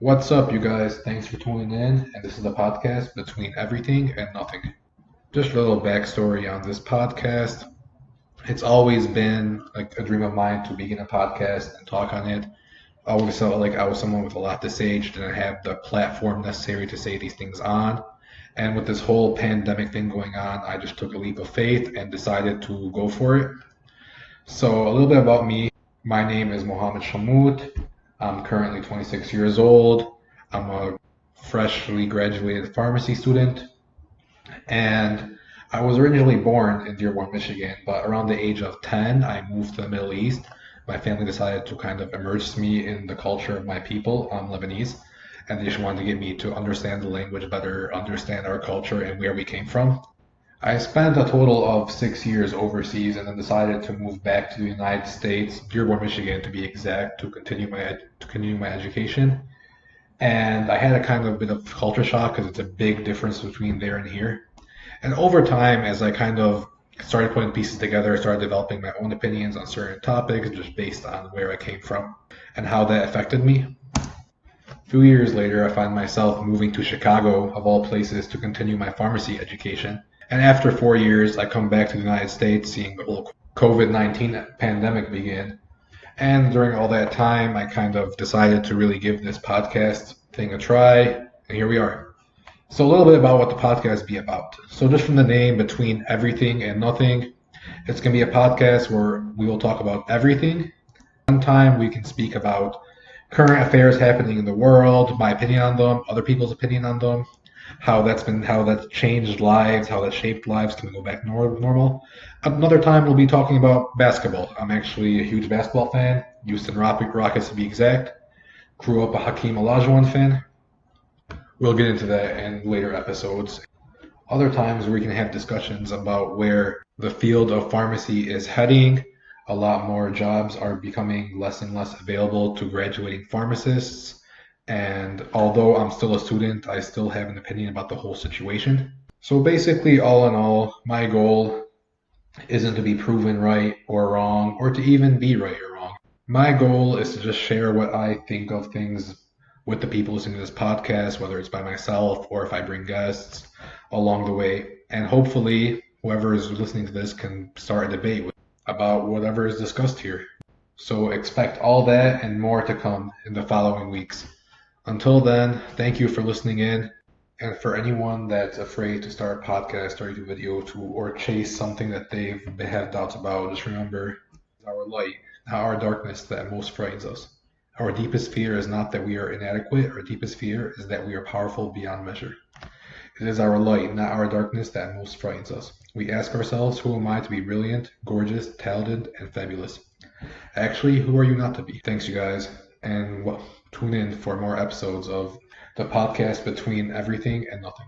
What's up, you guys? Thanks for tuning in. And this is the podcast Between Everything and Nothing. Just a little backstory on this podcast. It's always been like a dream of mine to begin a podcast and talk on it. I always felt like I was someone with a lot to say, just didn't have the platform necessary to say these things on. And with this whole pandemic thing going on, I just took a leap of faith and decided to go for it. So, a little bit about me. My name is Mohammed Shamout. I'm currently 26 years old. I'm a freshly graduated pharmacy student, and I was originally born in Dearborn, Michigan, but around the age of 10, I moved to the Middle East. My family decided to kind of immerse me in the culture of my people. I'm Lebanese, and they just wanted to get me to understand the language better, understand our culture and where we came from. I spent a total of 6 years overseas and then decided to move back to the United States, Dearborn, Michigan to be exact, to continue my education. And I had a kind of bit of culture shock because it's a big difference between there and here. And over time, as I kind of started putting pieces together, I started developing my own opinions on certain topics just based on where I came from and how that affected me. A few years later, I find myself moving to Chicago, of all places, to continue my pharmacy education. And after 4 years, I come back to the United States, seeing the whole COVID-19 pandemic begin. And during all that time, I kind of decided to really give this podcast thing a try, and here we are. So, a little bit about what the podcast be about. So, just from the name, Between Everything and Nothing, it's going to be a podcast where we will talk about everything. One time, we can speak about current affairs happening in the world, my opinion on them, other people's opinion on them, how that's changed lives, how that shaped lives. Can we go back normal? Another time we'll be talking about basketball. I'm actually a huge basketball fan, Houston Rockets to be exact. Grew up a Hakeem Olajuwon fan. We'll get into that in later episodes. Other times we can have discussions about where the field of pharmacy is heading. A lot more jobs are becoming less and less available to graduating pharmacists. And although I'm still a student, I still have an opinion about the whole situation. So basically, all in all, my goal isn't to be proven right or wrong, or to even be right or wrong. My goal is to just share what I think of things with the people listening to this podcast, whether it's by myself or if I bring guests along the way. And hopefully, whoever is listening to this can start a debate about whatever is discussed here. So expect all that and more to come in the following weeks. Until then, thank you for listening in. And for anyone that's afraid to start a podcast or YouTube video or chase something that they have doubts about, just remember it's our light, not our darkness, that most frightens us. Our deepest fear is not that we are inadequate. Our deepest fear is that we are powerful beyond measure. It is our light, not our darkness, that most frightens us. We ask ourselves, who am I to be brilliant, gorgeous, talented, and fabulous? Actually, who are you not to be? Thanks, you guys. And tune in for more episodes of the podcast Between Everything and Nothing.